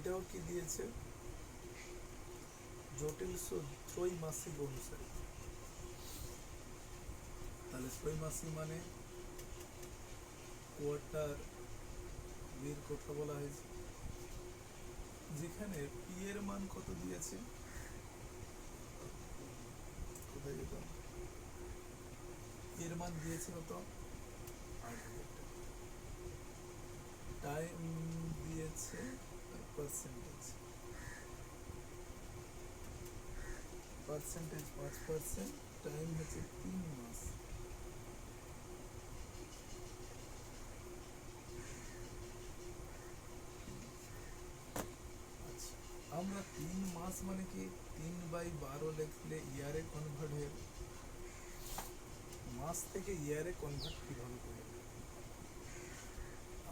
এটাও কি দিয়েছে, জটিল সুদ ত্রৈমাসিক অনুসারে। তাহলে ত্রৈমাসিক মানে কোয়ার্টার এর কথা বলা হয়েছে, যেখানে পি এর মান কত দিয়েছে, কোথায় যেতাম, এর মান দিয়েছে কত 8,000 টাকা, টাইম দিয়েছে পার্সেন্টেজ, পার্সেন্টেজ 5%, টাইম হচ্ছে 3 মাস। আচ্ছা, আমরা 3 মাস মানে কি 3/12 লিখলে ইয়ারে কনভার্ট হয়ে, মাস থেকে ইয়ারে কনভার্ট কিভাবে করব,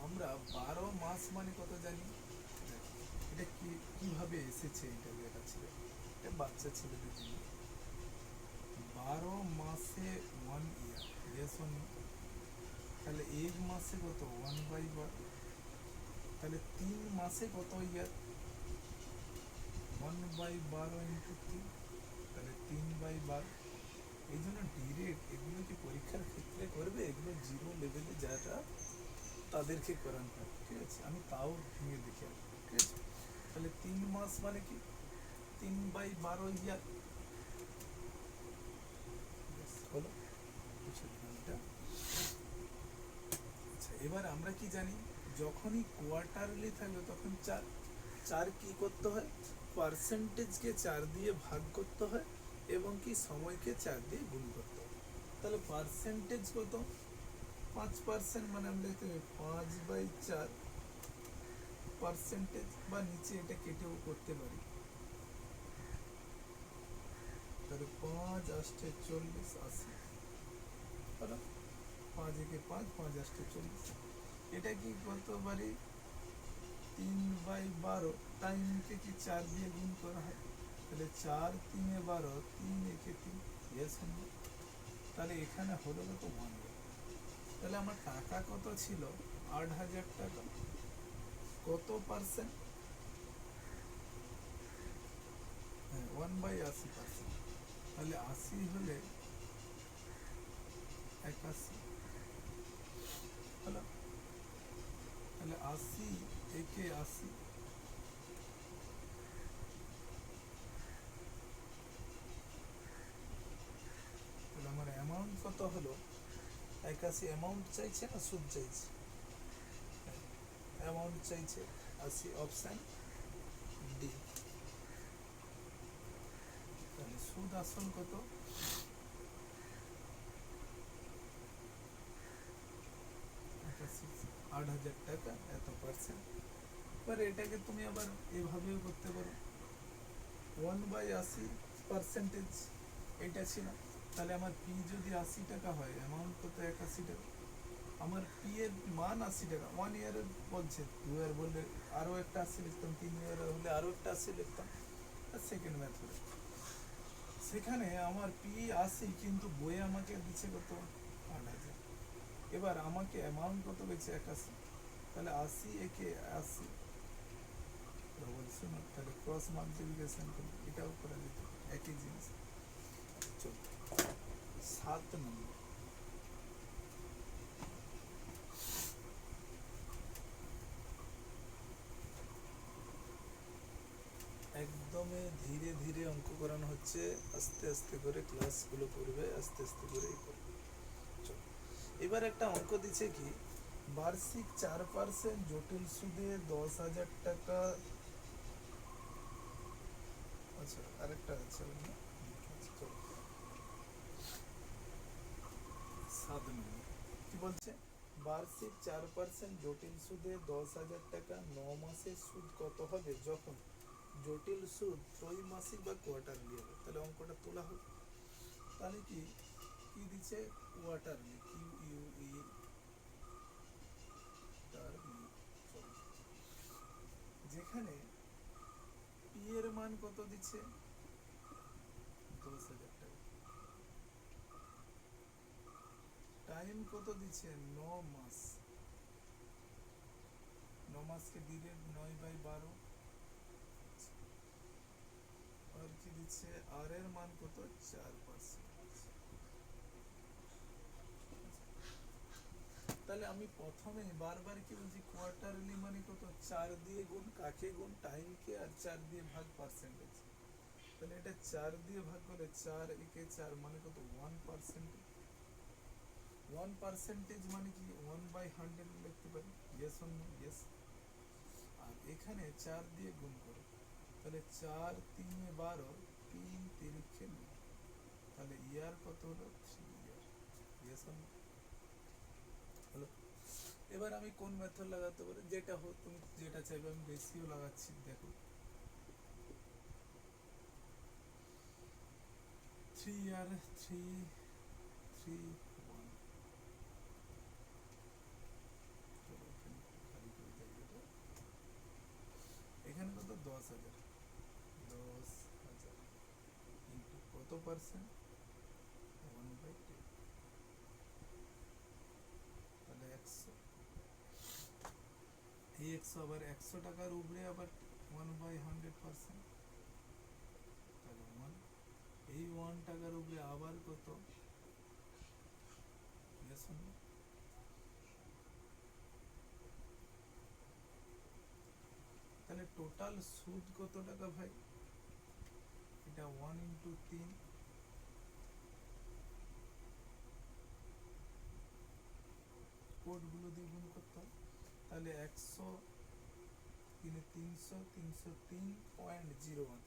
আমরা 12 মাস মানে কত জানি, এটা কি কিভাবে এসেছে, এটা দেখাচ্ছিল, এটা বাচ্চা ছেলেদের জন্য। 12 মাসে 1 ইয়ার, ইয়েস অন নো? তাহলে 1 মাসে কত 1/12, তাহলে 3 মাসে কত ইয়ার, 1/12 ইন্টু 3, তাহলে 3/12। এই জন্য ডিরেক্ট এগুলো কি পরীক্ষার ক্ষেত্রে করবে, এগুলো জিরো লেভেলে যারা তাদেরকে করান হয়, ঠিক আছে, আমি তাও ভেঙে দেখে আসবো, ঠিক আছে। তাহলে 3 মাস মানে কি 3/12 ইয়ার, হলো কিছু এটা। আচ্ছা, এবার আমরা কি জানি, যখনই কোয়ার্টারলি থাকবে তখন চার, চার কি করতে হয়, পার্সেন্টেজকে 4 দিয়ে ভাগ করতে হয় এবং কি সময়কে 4 দিয়ে গুণ করতে হয়। তাহলে পার্সেন্টেজ কত, 5%, মানে আমরা লিখতে হবে 5/4 পার্সেন্টেজ, বা নিচে এটা কেটেও করতে পারি। তাহলে 5 8 40 80, হলো 5 একে 5, 5 8 40, এটা কি করতে পারি 3/12, টাইমকে কি 4 দিয়ে গুণ করা হয়, তাহলে 4 3 12, 3 একে 3, ইয়েস নো? তাহলে এখানে হলো কত 1 ইয়ার। তাহলে আমার টাকা কত ছিল 8,000 টাকা, কত পার্সেন্ট, হ্যাঁ 1/80%, তাহলে 80 হলে 81, হলো, তাহলে 80 একে 80, তাহলে আমার অ্যামাউন্ট কত হলো 81, অ্যামাউন্ট চাইছে না সুদ চাইছে, অ্যামাউন্ট চাইছে 80, অপশান ডি। তাহলে সুদ আসল কত, 8,000 টাকা, এত পার্সেন্ট। এবার এটাকে তুমি আবার এভাবেও করতে পারো, 1/80 পার্সেন্টেজ এটা ছিল, তাহলে আমার পি যদি 80 টাকা হয়, অ্যামাউন্ট কত 81 টাকা, আমার পি এর মান 80 টাকা, 1 ইয়ারের বলছে, 2 ইয়ার বললে আরও একটা 80 লিখতাম, 3 ইয়ার হলে আরও একটা 80 লিখতাম, আর সেকেন্ড মেথড। সেখানে আমার পি 80 কিন্তু বইয়ে আমাকে দিচ্ছে কত 8,000, এবার আমাকে অ্যামাউন্ট কত পেয়েছে 81, তাহলে 80 একে 80, ডবল শূন্য, তাহলে ক্রস মাল্টিপ্লিকেশন করি, এটাও করা যেত, একই জিনিস। চল 7 নম্বর, একদমই ধীরে ধীরে অঙ্ক করানো হচ্ছে, আস্তে আস্তে করে ক্লাসগুলো করবে, আস্তে আস্তে করে করবে। চল, এবার একটা অঙ্ক দিচ্ছে কি, বার্ষিক 4% জটিল সুদে 10,000 টাকা, আচ্ছা আরেকটা আছে, আচ্ছা চল 7 নম্বর কি বলছে, বার্ষিক 4% জটিল সুদে 10,000 টাকা, 9 মাসের সুদ কত হবে যখন জটিল সুদ ত্রৈমাসিক বা কোয়ার্টারলি হবে। তাহলে অঙ্কটা তোলা হোক, তাহলে কি কি দিচ্ছে, কোয়ার্টারলি, কিউ ইউ ই টারলি, যেখানে পি এর মান কত দিচ্ছে 10,000 টাকা, টাইম কত দিচ্ছে 9 মাস, 9 মাসকে ডিভাইড 9/12, আর কি দিচ্ছে, আর এর মান কত, 4%। তাহলে আমি প্রথমে বারবার কি বলছি, কোয়ার্টারলি মানে কত, 4 দিয়ে গুণ, কাকে গুণ, টাইমকে, আর 4 দিয়ে ভাগ পার্সেন্টেজ। তাহলে এটা 4 দিয়ে ভাগ করলে 4 একে 4 মানে কত, 1%। 1% মানে কি, 1/100 লিখতে পারি, ইয়েস অর নো, ইয়েস। আর এখানে 4 দিয়ে গুণ করো, তাহলে 4×3=12, 3×3=9, তাহলে ইয়ার কত হলো, 3 ইয়ার, ইয়েস অর নো, হলো। এবার আমি কোন মেথড লাগাতে পারি, যেটা হোক তুমি যেটা চাইবে, আমি রেশিও লাগাচ্ছি, দেখো 3 ইয়ার, 3, 3, 1। চলো এখানে একটু খালি করে জায়গাটা, এখানে কত, 10,000, 10,000 ইন্টু কত পার্সেন্ট, 1/10, তাহলে 100। এই 100 আবার 100 টাকার উপরে আবার 1/100%, তাহলে 1। এই 1 টাকার উপরে আবার কত, yes or no? তাহলে টোটাল সুদ কত টাকা ভাই, এটা 1 × 3, কোডগুলো দিয়ে গুণ করতে হবে, তাহলে 100×300, 303.01।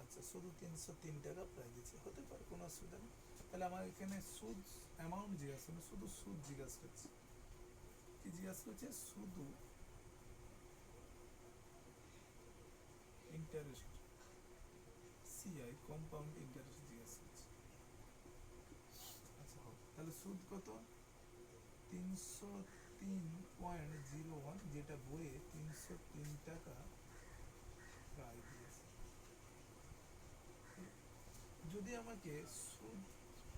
আচ্ছা, শুধু 303 টাকা প্রায় দিচ্ছে, হতে পারে, কোনো অসুবিধা নেই। তাহলে আমার এখানে সুদ অ্যামাউন্ট জিজ্ঞাসা করছে, শুধু সুদ জিজ্ঞাসা করছে, কি জিজ্ঞাসা করছে, শুধু ইন্টারেস্ট, সিআই কম্পাউন্ড ইন্টারেস্ট জিজ্ঞাসা করছে। আচ্ছা হোক, তাহলে সুদ কত, 303.01, যেটা বইয়ে 303 টাকা প্রায় দিয়েছে। যদি আমাকে সুদ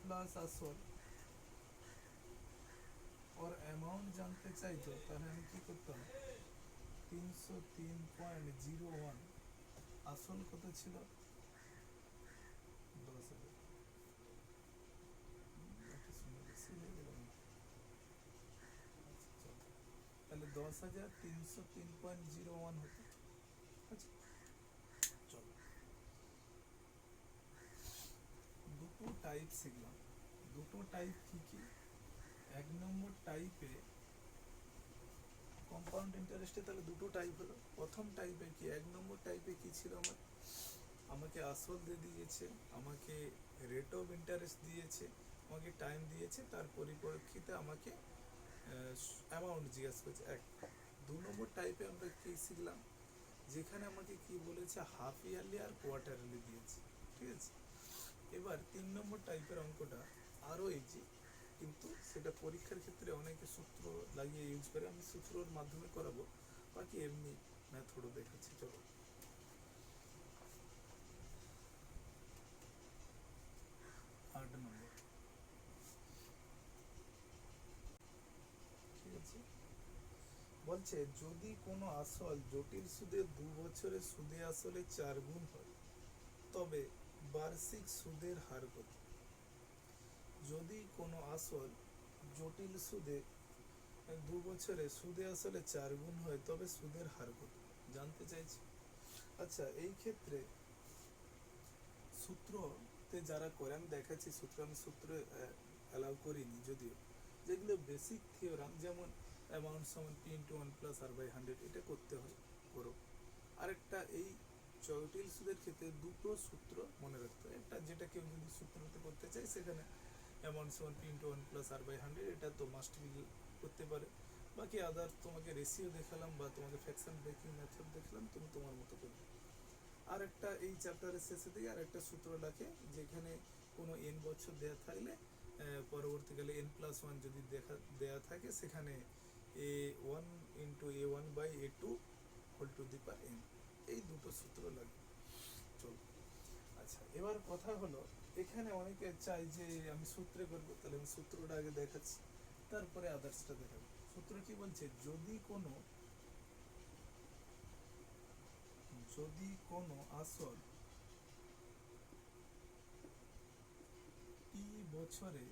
প্লাস আসল ওর অ্যামাউন্ট জানতে চাইতো, তাহলে আমি কি করতাম, 303.01, আসল কত ছিল, 10,000। একটা শুনে বেশি হয়ে গেল না? আচ্ছা চলো, তাহলে 10,000 303.01 হতো। আচ্ছা চলো, দুটো টাইপ শিখলাম। দুটো টাইপ কি কি, 1 নম্বর টাইপে কম্পাউন্ড ইন্টারেস্টে, তাহলে দুটো টাইপ হলো। প্রথম টাইপে কি, 1 নম্বর টাইপে কি ছিল আমার, আমাকে আসল দিয়ে দিয়েছে, আমাকে রেট অফ ইন্টারেস্ট দিয়েছে, আমাকে টাইম দিয়েছে, তার পরিপ্রেক্ষিতে আমাকে অ্যামাউন্ট জিজ্ঞাসা করছে, এক। 2 নম্বর টাইপে আমরা কি শিখলাম, যেখানে আমাকে কি বলেছে, হাফ ইয়ারলি আর কোয়ার্টারলি দিয়েছে, ঠিক আছে। এবার 3 নম্বর টাইপের অঙ্কটা আরও ইজি, কিন্তু সেটা পরীক্ষার ক্ষেত্রে অনেকে সূত্র লাগিয়ে ইউজ করে, আমি সূত্রর মাধ্যমে করাবো, বাকি এমনি মেথডও দেখাচ্ছি, চলো। 8 নম্বর, ঠিক আছে, বলছে যদি কোনো আসল জটিল সুদে 2 বছরে সুদে আসলে 4 গুণ হয়, তবে বার্ষিক সুদের হার কত। যদি কোনো আসল জটিল সুদে 2 বছরে সুদে আসলে 4 গুণ হয়, তবে সুদের হার কত জানতে চাইছি। আচ্ছা, এই ক্ষেত্রে সূত্রতে যারা করে, আমি দেখাচ্ছি সূত্র, আমি সূত্রে অ্যালাউ করিনি যদিও, যেগুলো বেসিক থিওরাম, যেমন অ্যামাউন্ট সমান P×1 + R/100, এটা করতে হয়, করো। আরেকটা, এই জটিল সুদের ক্ষেত্রে দুটো সূত্র মনে রাখতে হয়, একটা যেটা কেউ যদি সূত্রতে করতে চায়, সেখানে অ্যামাউন্ট সমান P×1 + R/100, এটা তো মাস্ট বি করতে পারে। বাকি আদার তোমাকে রেশিও দেখালাম বা তোমাকে ফ্র্যাকশন ব্রেকিং মেথড দেখালাম, তুমি তোমার মতো করবে। আর একটা, এই চ্যাপ্টারের শেষে দিকে আর একটা সূত্র লাগে, যেখানে কোনো n বছর দেয়া থাকলে পরবর্তীকালে n+1 যদি দেয়া থাকে, সেখানে A1 × A1/A2 এই দুটো সূত্র লাগে, চলো। আচ্ছা, এবার কথা হলো, এখানে অনেকে চাই যে আমি সূত্রে করবো, তাহলে আমি সূত্রটা আগে দেখাচ্ছি, তারপরে আদার্সটা দেখাবো। সূত্র কি বলছে, যদি কোনো আসল বছরে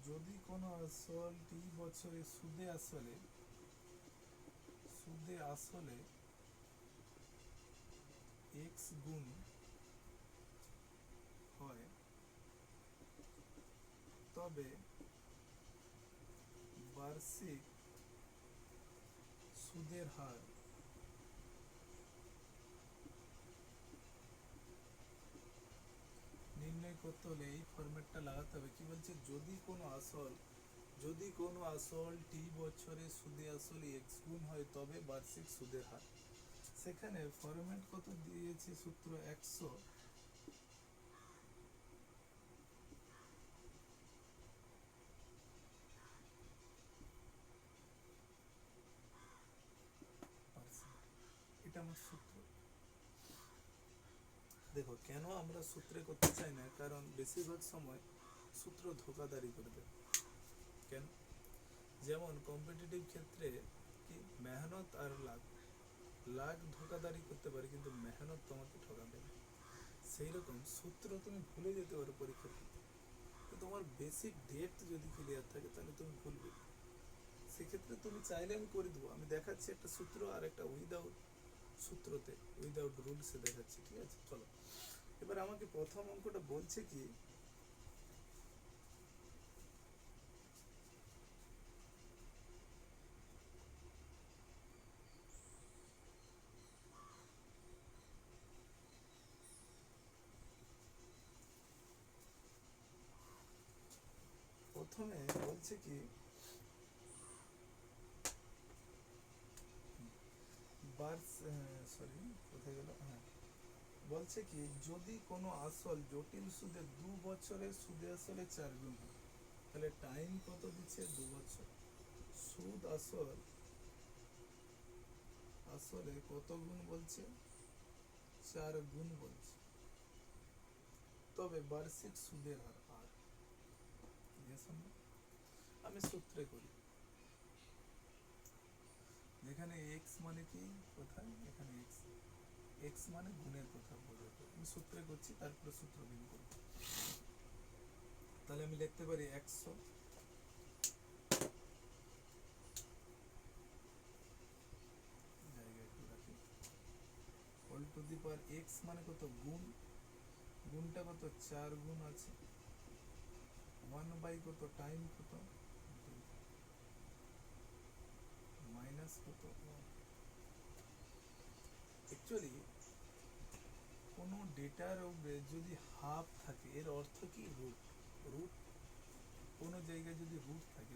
যদি কোনো আসল টি বছরে সুদে আসলে এক্স গুণ হয়, তবে বার্ষিক সুদের হার নির্ণয় করতে হলে এই ফরম্যাটটা লাগাতে হবে। কি বলছে, যদি কোনো আসল টি বছরে সুদে আসলে এক্স গুণ হয় তবে বার্ষিক সুদের হার। সেখানে ফরম্যাট কত দিয়েছে, সূত্র 100%। এটা আমার সূত্র। দেখো কেন আমরা সূত্রে করতে চাই না, কারণ বেশিরভাগ সময় সূত্র ধোকাদারি করবে। কেন? যেমন কম্পিটিটিভ ক্ষেত্রে কি মেহনত আর লাভ, লাখ ধোকাদারি করতে পারে কিন্তু মেহনত তোমাকে ঠকাবে না। সেই রকম সূত্র তুমি ভুলে যেতে পারো পরীক্ষার ক্ষেত্রে, তো তোমার বেসিক ডেট যদি ক্লিয়ার থাকে তাহলে তুমি ভুলবে। সেক্ষেত্রে তুমি চাইলে আমি করে দেবো, আমি দেখাচ্ছি একটা সূত্র আর একটা উইদাউট রুলসে দেখাচ্ছি, ঠিক আছে? চলো, এবার আমাকে প্রথম অঙ্কটা বলছে কি, প্রথমে বলছে কি, কোথায় গেল, হ্যাঁ, বলছে কি যদি কোনো আসল জটিল সুদে 2 বছরে সুদে আসলে 4 গুণ হয়, তাহলে টাইম কত দিচ্ছে, 2 বছর। সুদ আসলে কত গুণ বলছে, 4 গুণ বলছে, তবে বার্ষিক সুদের হার আর। আমি সূত্রে করি, যেখানে এক্স মানে কি, কোথায় এখানে এক্স, এক্স মানে গুণের কথা বোঝাতে, আমি সূত্রে করছি, তারপরে সূত্র বিন করব। তাহলে আমি লিখতে পারি 100, জায়গা একটু রাখি, whole to the power X মানে কত, গুণ, গুণটা কত, 4 গুণ আছে, 1 বাই কত, টাইম কত, মাইনাস কত। অ্যাকচুয়ালি কোনো ডেটার উপরে যদি হাফ থাকে এর অর্থ কি, রুট। রুট কোনো জায়গায় যদি রুট থাকে,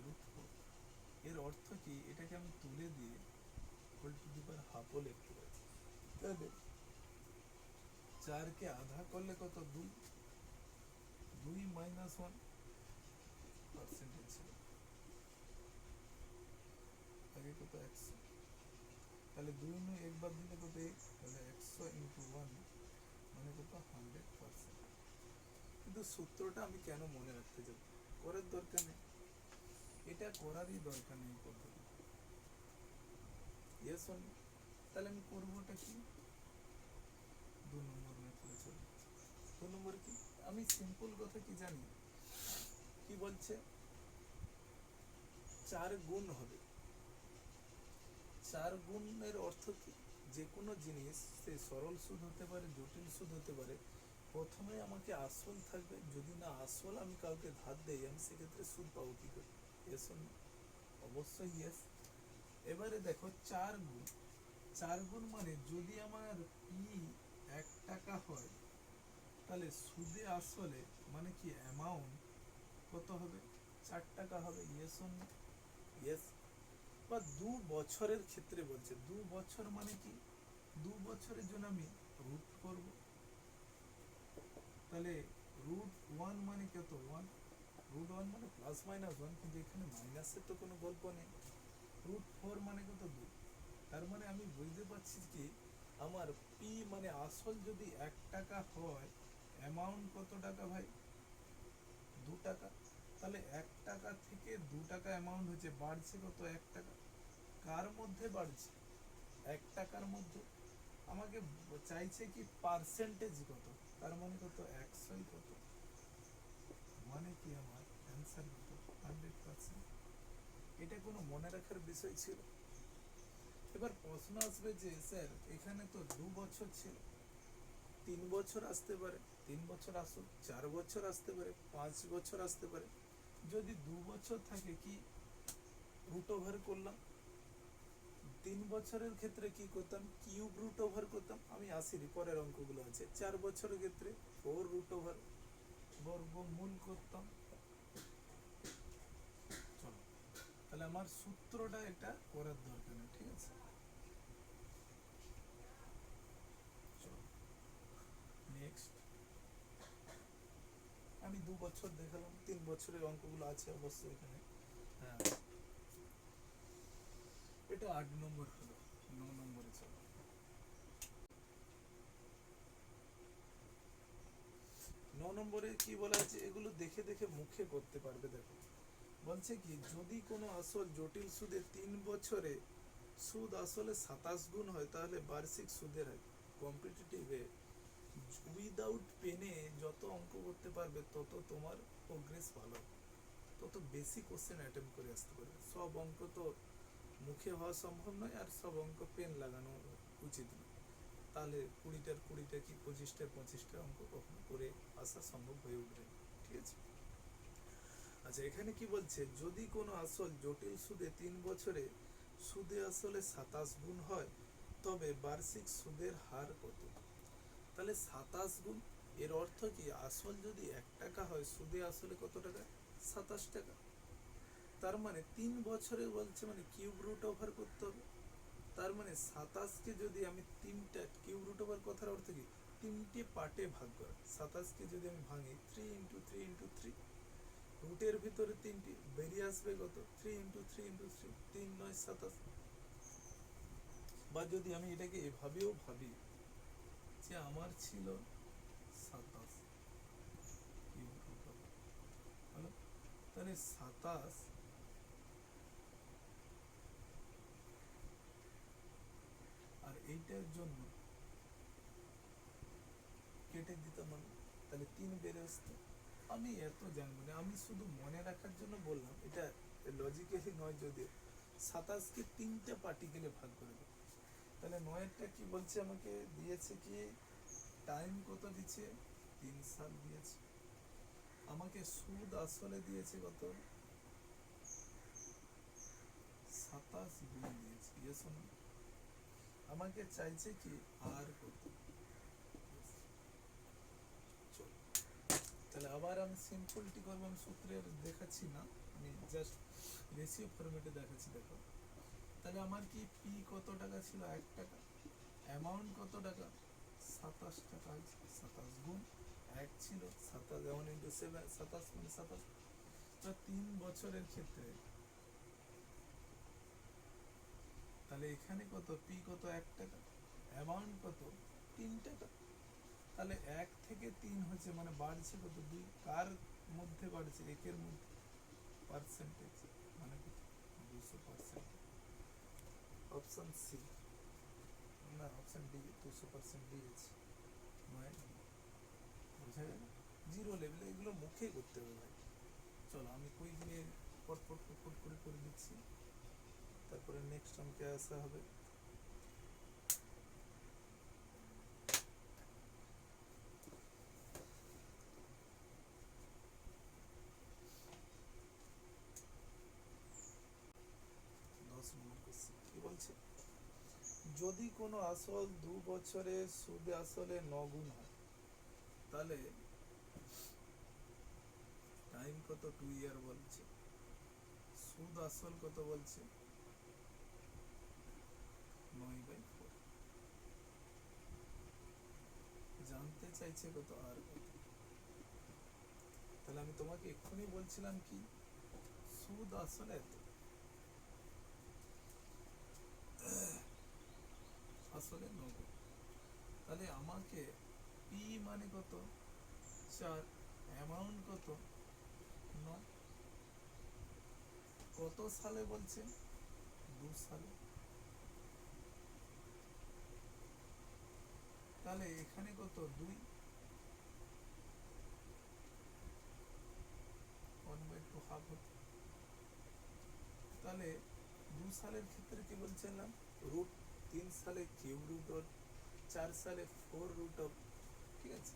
এর অর্থ কি, এটাকে আমি তুলে দিয়ে হোল টু দি পাওয়ার হাফও লিখতে পারি। তাহলে 4কে আধা করলে কত, 2, 2 মাইনাস 1 পার্সেন্টেজ ছিল, আগে কত 100, তাহলে 2 একবার দিলে কত 1, তাহলে 100 × 1 মানে কত, 100%। কিন্তু সূত্রটা আমি কেন মনে রাখতে যাব, করার দরকার নেই, এটা করারই দরকার নেই পদ্ধতি। তাহলে আমি করবোটা কি, 2 নম্বর মেথডে চলে। 2 নম্বর কি, আমি সিম্পল কথা কি জানি, কি বলছে, 4 গুণ হবে। 4 গুণের অর্থ কি, যে কোনো জিনিস সে সরল সুদ হতে পারে, জটিল সুদ হতে পারে, প্রথমে আমাকে আসল থাকবে, যদি না আসল আমি কাউকে ধার দেই, আমি সেক্ষেত্রে সুদ পাবো কি করে, অবশ্যই ইয়েস। এবারে দেখো 4 গুণ, 4 গুণ মানে যদি আমার পি 1 টাকা হয়, তাহলে সুদে আসলে মানে কি অ্যামাউন্ট কত হবে, 4 টাকা হবে, ইয়েস। বা 2 বছরের ক্ষেত্রে বলছে, 2 বছর মানে কি, 2 বছরের জন্য আমি রুট করব, তাহলে √1 মানে কত, 1, √1 মানে +-1, কিন্তু এখানে মাইনাসের তো কোনো গল্প নেই। √4 মানে কত, 2, তার মানে আমি বুঝতে পারছি কি আমার পি মানে আসল যদি 1 টাকা হয়, অ্যামাউন্ট কত টাকা ভাই, 2 টাকা। তাহলে 1 টাকা থেকে 2 টাকা অ্যামাউন্ট হচ্ছে, বাড়ছে কত, 1 টাকা। কার মধ্যে বাড়ছে, 1 টাকার মধ্যে। আমাকে চাইছে কি পার্সেন্টেজ কত, তার মানে কত, 100 কত, মানে কি আমার অ্যান্সার কত 100%। এটা কোনো মনে রাখার বিষয় ছিল? এবার প্রশ্ন আসবে যে স্যার এখানে তো 2 বছর ছিল, 3 বছর আসতে পারে, 3 বছর আসুক, 4 বছর আসতে পারে, 5 বছর আসতে পারে। যদি 2 বছর থাকে কি রুট ওভার করলাম, 3 বছরের ক্ষেত্রে কি করতাম কিউব রুট ওভার করতাম, আমি আসিনি পরের অঙ্কগুলো আছে। 4 বছরের ক্ষেত্রে 4 রুট ওভার বর্গমূল করতাম। চলো, তাহলে আমার সূত্রটা এটা করার দরকার নেই, ঠিক আছে। চলো নেক্সট, আমি 2 বছর দেখালাম, 3 বছরের অঙ্কগুলো আছে অবশ্যই এখানে। হ্যাঁ, এটা 8 নম্বর হলো। 9 নম্বরে চলো। 9 নম্বরে কি বলা আছে, এগুলো দেখে দেখে মুখে করতে পারবে। দেখো বলছে কি, যদি কোনো আসল জটিল সুদে 3 বছরে সুদ আসলে 27 গুণ হয় তাহলে বার্ষিক সুদের হার। কম্পিটিটিভে উইদাউট পেনে যত অঙ্ক করতে পারবে তত তোমার প্রোগ্রেস ভালো, তত বেশি কোশ্চেন অ্যাটেম্প করে আসতে পারবে। সব অঙ্ক তো মুখে হওয়া সম্ভব নয়, আর সব অঙ্ক পেন লাগানো উচিত নয়। তাহলে 20টার 20টা কি 25টার 25টা অঙ্ক কখনো করে আসা সম্ভব হয়ে উঠবে না, ঠিক আছে। আচ্ছা, এখানে কি বলছে, যদি কোনো আসল জটিল সুদে 3 বছরে সুদে আসলে 27 গুণ হয় তবে বার্ষিক সুদের হার কত। তাহলে 27 গুণ, এর অর্থ কি আসল যদি 1 টাকা হয় সুদে আসলে কত টাকা, 27 টাকা। তার মানে 3 বছরে বলছে মানে কিউব রুট ওভার করতে হবে। তার মানে 27কে যদি আমি 3টা কিউব রুট ওভার, কথার অর্থ কি 3টে পার্টে ভাগ করা। 27কে যদি আমি ভাঙি 3 × 3 × 3, রুটের ভিতরে 3টি বেরিয়ে আসবে কত 3 × 3 × 3, 3 × 9 = 27। বা যদি আমি এটাকে এভাবেও ভাবি যে আমার ছিল 27 কিউব রুট ওভার, হলো, তাহলে 27 আর এইটার জন্য কেটে দিতাম আমি, তাহলে 3 বেড়ে আসতো। আমি এত জানবো না, আমি শুধু মনে রাখার জন্য বললাম, এটা লজিক্যালি নয় যদিও। 27কে 3টে পার্টিকেলে ভাগ করে দেবো। তাহলে 9এরটা কি বলছে, আমাকে দিয়েছে কি টাইম কত দিচ্ছে, 3 সাল দিয়েছে। আমাকে সুদ আসলে দিয়েছে কত, 27 গুণ দিয়েছে, ইয়েস না। আমাকে চাইছে কি আর কত। চলো, তাহলে আবার আমি সিম্পলটি করবো, আমি সূত্রের দেখাচ্ছি না, আমি জাস্ট রেশিও ফরম্যাটে দেখাচ্ছি। দেখো, তাহলে আমার কি পি কত টাকা ছিল, 1 টাকা। অ্যামাউন্ট কত টাকা, 27 টাকা আছে। 27 গুণ 1 ছিল 27, যেমন ইন্টু 7, 27 মানে 27। 3 বছরের ক্ষেত্রে তাহলে এখানে কত, পি কত 1 টাকা, অ্যামাউন্ট কত 3 টাকা। তাহলে 1 থেকে 3 হচ্ছে মানে বাড়ছে কত 2, কার মধ্যে বাড়ছে, একের মধ্যে, পার্সেন্টেজ মানে কত 200%। অপশন সি, না অপশন ডি 200% দিয়েছে। নয়, বোঝা গেল। জিরো লেভেলে এগুলো মুখে করতে হবে ভাই। চলো আমি কুইজ নিয়ে পটপট পটপট করে দিচ্ছি, তারপরে নেক্সট অঙ্কে আসা হবে। দশ নম্বর কোশ্চেন কি বলছে, যদি কোনো আসল 2 বছরে সুদে আসলে 9 গুণ হয় তাহলে টাইম কত 2 ইয়ার বলছে, সুদ আসল কত বলছে 9/4, জানতে চাইছে কত আর কত। তাহলে আমি তোমাকে এক্ষুনি বলছিলাম কি সুদ আসলে এত, আসলে 9 গুণ। তাহলে আমাকে পি মানে কত 4, অ্যামাউন্ট কত 9, কত সালে বলছে 2 সালে। তাহলে এখানে কত 2, হাফ হতো। তাহলে 2 সালের ক্ষেত্রে কি বলছিলাম, রুট 3 সালে কিউব রুট অফ 4 সালে 4 রুট অফ, ঠিক আছে।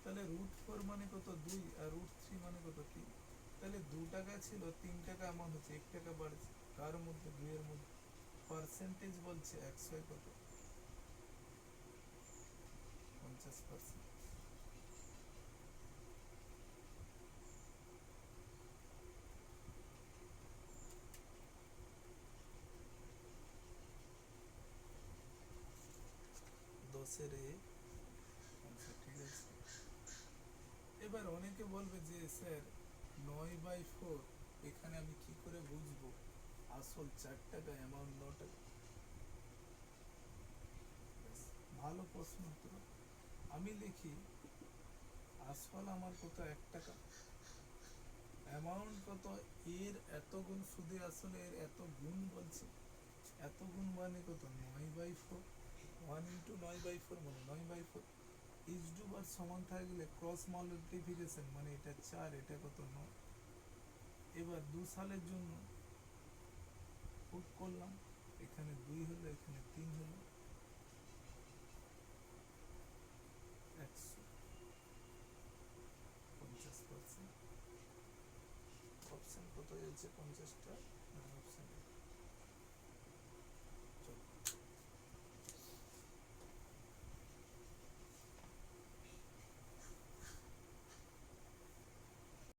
তাহলে √4 মানে কত 2, আর √3 মানে কত 3। তাহলে 2 টাকা ছিল 3 টাকা এমন হচ্ছে, 1 টাকা বাড়ছে। কার মধ্যে, 2 এর মধ্যে। পার্সেন্টেজ বলছে 100 কত 50%। দশের এ 50, ঠিক আছে। এবার অনেকে বলবে যে স্যার 9/4 এখানে আমি কি করে বুঝবো আসল 4 টাকা অ্যামাউন্ট 9 টাকা। ব্যাস, ভালো প্রশ্ন তো। আমি লিখি আসল আমার কত 1 টাকা, অ্যামাউন্ট কত, এর এত গুণ, সুদে আসলে এর এত গুণ বলছে। এত গুণ মানে কত 9/4, 1 × 9/4 মানে 9/4। ইজ টু বার সমান থাকলে ক্রস মাল্টিপ্লিকেশন মানে এটা 4, এটা কত 9। এবার 2 সালের জন্য পুট করলাম, এখানে 2 হলো, এখানে 3 হলো, 100, 50%। অপশন কত হয়েছে 50টা,